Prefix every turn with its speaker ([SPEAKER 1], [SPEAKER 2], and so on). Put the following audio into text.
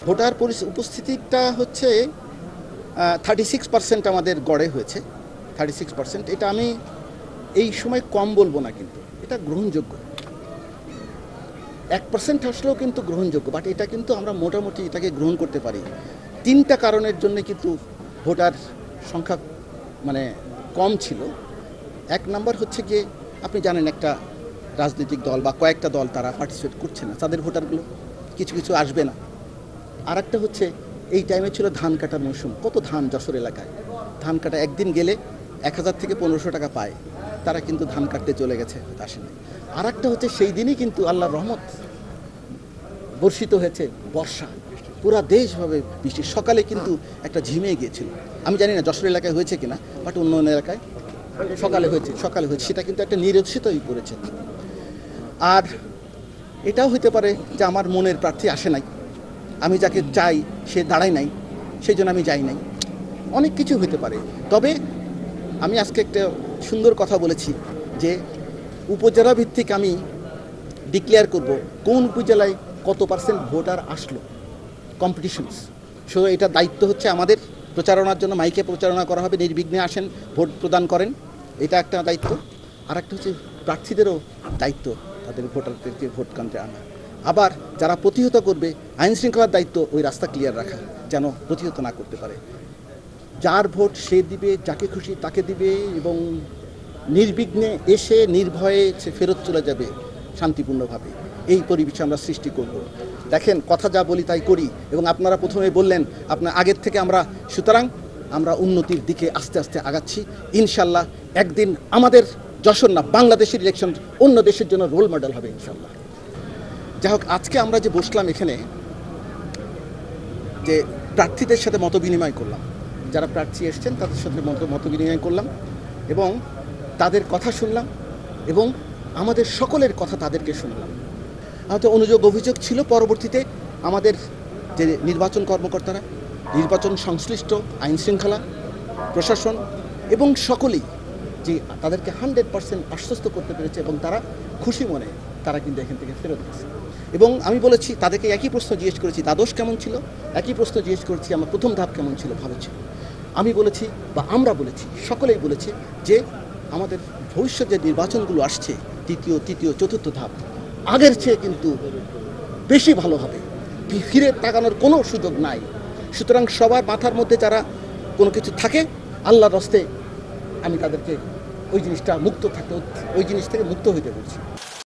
[SPEAKER 1] Voter উপস্থিতিটা হচ্ছে 36% আমাদের গড়ে হয়েছে। 36%, এটা আমি এই সময় কম বলবো না, কিন্তু এটা গ্রহণযোগ্য। 1% আসলেও কিন্তু গ্রহণযোগ্য, বাট এটা কিন্তু আমরা মোটামুটি এটাকে গ্রহণ করতে পারি। 3টা কারণের জন্য কিন্তু ভোটার সংখ্যা মানে কম ছিল। এক নাম্বার হচ্ছে গিয়ে, আপনি জানেন একটা রাজনৈতিক দল বা কয়েকটা দল তারা পার্টিসিপেট করছে না, তাদের ভোটারগুলো কিছু কিছু আসবে না। আর একটা হচ্ছে এই টাইমে ছিল ধান কাটার মৌসুম, কত ধান যশোর এলাকায় ধান কাটা একদিন গেলে 1000 থেকে 1500 টাকা পায়, তারা কিন্তু ধান কাটতে চলে গেছে, আসেনি। আর একটা হচ্ছে সেই দিনই কিন্তু আল্লাহর রহমত বর্ষিত হয়েছে, বর্ষা পুরা দেশভাবে বৃষ্টি, সকালে কিন্তু একটা ঝিমিয়ে গিয়েছিল। আমি জানি না যশোর এলাকায় হয়েছে কিনা, বাট অন্য অন্য এলাকায় সকালে হয়েছে, সেটা কিন্তু একটা নিরুৎসিত হয়ে পড়েছে। আর এটাও হতে পারে যে আমার মনের প্রার্থী আসে নাই, আমি যাকে চাই সে দাঁড়ায় নাই, সেই জন্য আমি যাই নাই। অনেক কিছু হতে পারে। তবে আমি আজকে একটা সুন্দর কথা বলেছি যে উপজেলা ভিত্তিক আমি ডিক্লেয়ার করব কোন উপজেলায় কত পার্সেন্ট ভোটার আসলো, কম্পিটিশনস। সো এটা দায়িত্ব হচ্ছে আমাদের, প্রচারণার জন্য মাইকে প্রচারণা করা হবে, নির্বিঘ্নে আসেন, ভোট প্রদান করেন, এটা একটা দায়িত্ব। আর একটা হচ্ছে প্রার্থীদেরও দায়িত্ব তাদের ভোটারদেরকে ভোট কেন্দ্রে আনা। আবার যারা প্রতিহত করবে, আইন শৃঙ্খলার দায়িত্ব ওই রাস্তা ক্লিয়ার রাখা, যেন প্রতিহত না করতে পারে। যার ভোট সে দিবে, যাকে খুশি তাকে দিবে, এবং নির্বিঘ্নে এসে নির্ভয়ে সে ফেরত চলে যাবে শান্তিপূর্ণভাবে। এই পরিবেশ আমরা সৃষ্টি করব। দেখেন, কথা যা বলি তাই করি, এবং আপনারা প্রথমে বললেন আপনার আগের থেকে আমরা, সুতরাং আমরা উন্নতির দিকে আস্তে আস্তে আগাচ্ছি ইনশাল্লাহ। একদিন আমাদের যশোর না, বাংলাদেশের ইলেকশন অন্য দেশের জন্য রোল মডেল হবে ইনশাল্লাহ। যাই হোক, আজকে আমরা যে বসলাম এখানে, যে প্রার্থীদের সাথে মত বিনিময় করলাম, যারা প্রার্থী এসছেন তাদের সাথে মত বিনিময় করলাম, এবং তাদের কথা শুনলাম, এবং আমাদের সকলের কথা তাদেরকে শুনলাম। হয়তো অনুযোগ অভিযোগ ছিল, পরবর্তীতে আমাদের যে নির্বাচন কর্মকর্তারা, নির্বাচন সংশ্লিষ্ট আইন শৃঙ্খলা প্রশাসন এবং সকলেই যে তাদেরকে 100% আশ্বস্ত করতে পেরেছে, এবং তারা খুশি মনে তারা কিন্তু এখান থেকে ফেরত গেছে। এবং আমি বলেছি তাদেরকে, একই প্রশ্ন জিজ্ঞেস করেছি দ্বাদশ কেমন ছিল, একই প্রশ্ন জিজ্ঞেস করেছি আমার প্রথম ধাপ কেমন ছিল, ভালো ছিল। আমি বলেছি, বা আমরা বলেছি, সকলেই বলেছে যে আমাদের ভবিষ্যৎ যে নির্বাচনগুলো আসছে, দ্বিতীয়, তৃতীয়, চতুর্থ ধাপ, আগের চেয়ে কিন্তু বেশি ভালো হবে, ফিরে তাকানোর কোনো সুযোগ নাই। সুতরাং সবার মাথার মধ্যে যারা কোনো কিছু থাকে, আল্লাহর রাস্তে আমি তাদেরকে ওই জিনিসটা মুক্ত থাকতে, ওই জিনিস থেকে মুক্ত হইতে বলছি।